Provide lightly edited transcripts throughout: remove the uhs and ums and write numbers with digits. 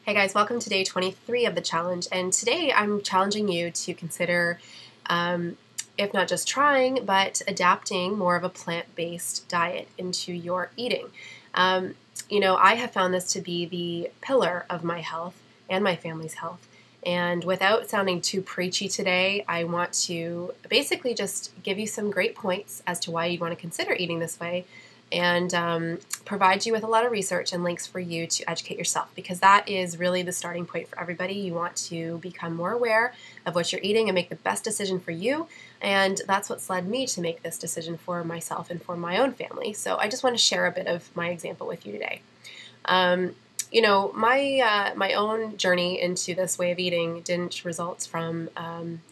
Hey guys, welcome to day 23 of the challenge, and today I'm challenging you to consider, if not just trying, but adapting more of a plant-based diet into your eating. I have found this to be the pillar of my health and my family's health, and without sounding too preachy today, I want to basically just give you some great points as to why you'd want to consider eating this way, and provide you with a lot of research and links for you to educate yourself, because that is really the starting point for everybody. You want to become more aware of what you're eating and make the best decision for you, and that's what's led me to make this decision for myself and for my own family. So I just want to share a bit of my example with you today. My own journey into this way of eating didn't result from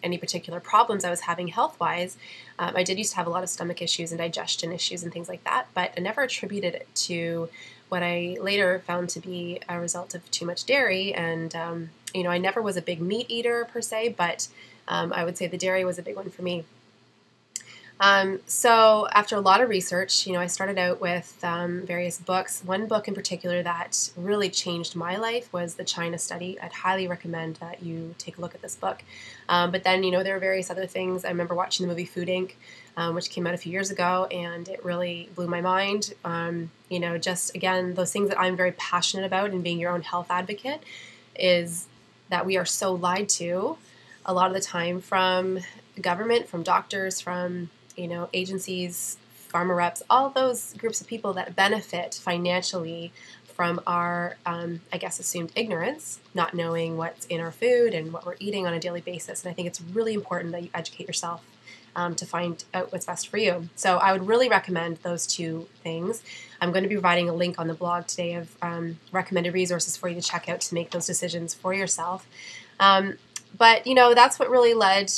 any particular problems I was having health-wise. I did used to have a lot of stomach issues and digestion issues and things like that, but I never attributed it to what I later found to be a result of too much dairy. And I never was a big meat eater per se, but I would say the dairy was a big one for me. So after a lot of research, I started out with various books. One book in particular that really changed my life was the China Study. I'd highly recommend that you take a look at this book. But then, there are various other things. I remember watching the movie Food Inc., which came out a few years ago, and it really blew my mind. Just, again, those things that I'm very passionate about in being your own health advocate is that we are so lied to a lot of the time from government, from doctors, from agencies, pharma reps, all those groups of people that benefit financially from our, assumed ignorance, not knowing what's in our food and what we're eating on a daily basis. And I think it's really important that you educate yourself to find out what's best for you. So I would really recommend those two things. I'm going to be providing a link on the blog today of recommended resources for you to check out to make those decisions for yourself. But that's what really led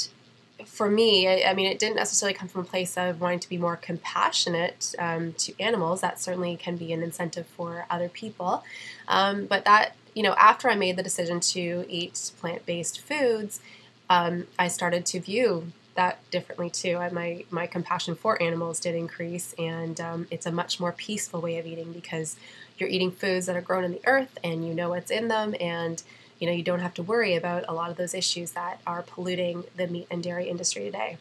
for me. It didn't necessarily come from a place of wanting to be more compassionate to animals. That certainly can be an incentive for other people. But that, after I made the decision to eat plant-based foods, I started to view that differently too. My compassion for animals did increase, and it's a much more peaceful way of eating because you're eating foods that are grown in the earth and you know what's in them, and you don't have to worry about a lot of those issues that are polluting the meat and dairy industry today.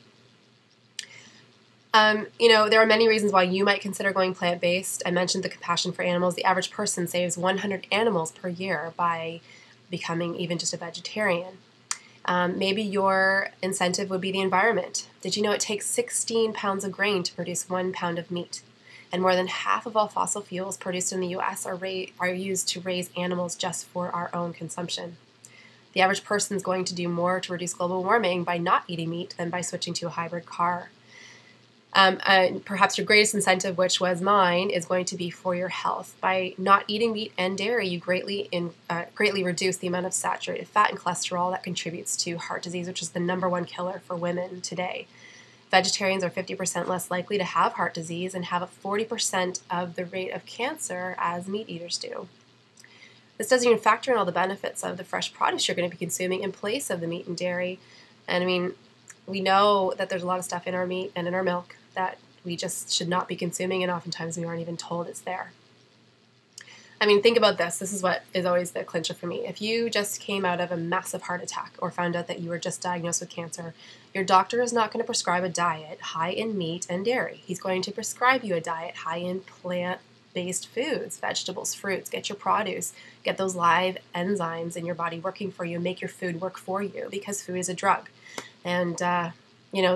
There are many reasons why you might consider going plant-based. I mentioned the compassion for animals. The average person saves 100 animals per year by becoming even just a vegetarian. Maybe your incentive would be the environment. Did you know it takes 16 pounds of grain to produce 1 pound of meat? And more than half of all fossil fuels produced in the U.S. are used to raise animals just for our own consumption. The average person is going to do more to reduce global warming by not eating meat than by switching to a hybrid car. And perhaps your greatest incentive, which was mine, is going to be for your health. By not eating meat and dairy, you greatly reduce the amount of saturated fat and cholesterol that contributes to heart disease, which is the #1 killer for women today. Vegetarians are 50% less likely to have heart disease and have a 40% of the rate of cancer as meat eaters do. This doesn't even factor in all the benefits of the fresh produce you're going to be consuming in place of the meat and dairy. And we know that there's a lot of stuff in our meat and in our milk that we just should not be consuming, and oftentimes we aren't even told it's there. Think about this. This is what is always the clincher for me. If you just came out of a massive heart attack or found out that you were just diagnosed with cancer, your doctor is not going to prescribe a diet high in meat and dairy. He's going to prescribe you a diet high in plant-based foods, vegetables, fruits. Get your produce. Get those live enzymes in your body working for you and make your food work for you, because food is a drug. And,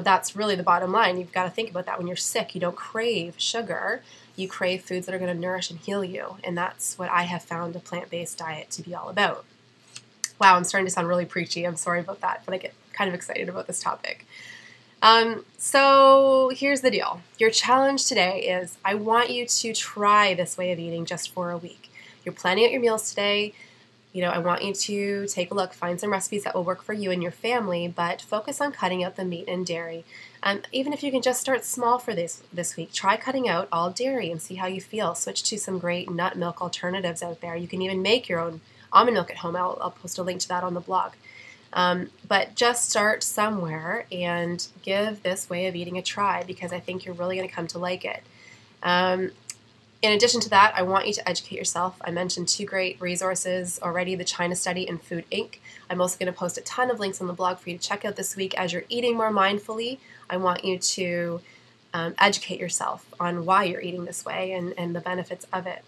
that's really the bottom line. You've got to think about that. When you're sick, you don't crave sugar. You crave foods that are going to nourish and heal you. And that's what I have found a plant-based diet to be all about. Wow, I'm starting to sound really preachy. I'm sorry about that, but I get kind of excited about this topic. So here's the deal. Your challenge today is I want you to try this way of eating just for a week. You're planning out your meals today. I want you to take a look, find some recipes that will work for you and your family, but focus on cutting out the meat and dairy. Even if you can just start small for this week, try cutting out all dairy and see how you feel. Switch to some great nut milk alternatives out there. You can even make your own almond milk at home. I'll post a link to that on the blog. But just start somewhere and give this way of eating a try, because I think you're really going to come to like it. In addition to that, I want you to educate yourself. I mentioned 2 great resources already, the China Study and Food Inc. I'm also going to post a ton of links on the blog for you to check out this week. As you're eating more mindfully, I want you to educate yourself on why you're eating this way and the benefits of it.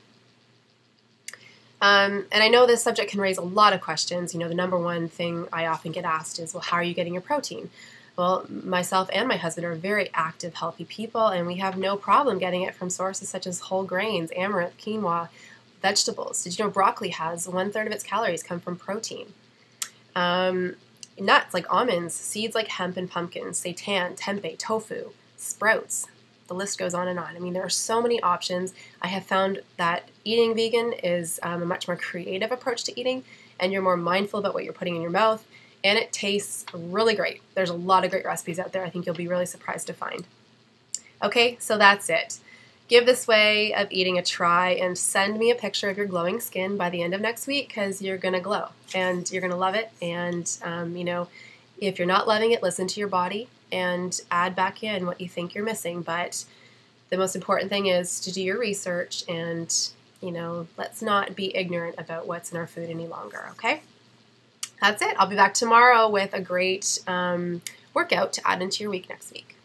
And I know this subject can raise a lot of questions. You know, the number one thing I often get asked is, well, how are you getting your protein? Well, myself and my husband are very active, healthy people, and we have no problem getting it from sources such as whole grains, amaranth, quinoa, vegetables. Did you know broccoli has 1/3 of its calories come from protein? Nuts like almonds, seeds like hemp and pumpkins, seitan, tempeh, tofu, sprouts. The list goes on and on. I mean, there are so many options. I have found that eating vegan is a much more creative approach to eating, and you're more mindful about what you're putting in your mouth, and it tastes really great. There's a lot of great recipes out there I think you'll be really surprised to find. Okay, so that's it. Give this way of eating a try and send me a picture of your glowing skin by the end of next week, because you're going to glow and you're going to love it. And, you know, if you're not loving it, listen to your body and add back in what you think you're missing. But the most important thing is to do your research and, you know, let's not be ignorant about what's in our food any longer, okay? That's it. I'll be back tomorrow with a great workout to add into your week next week.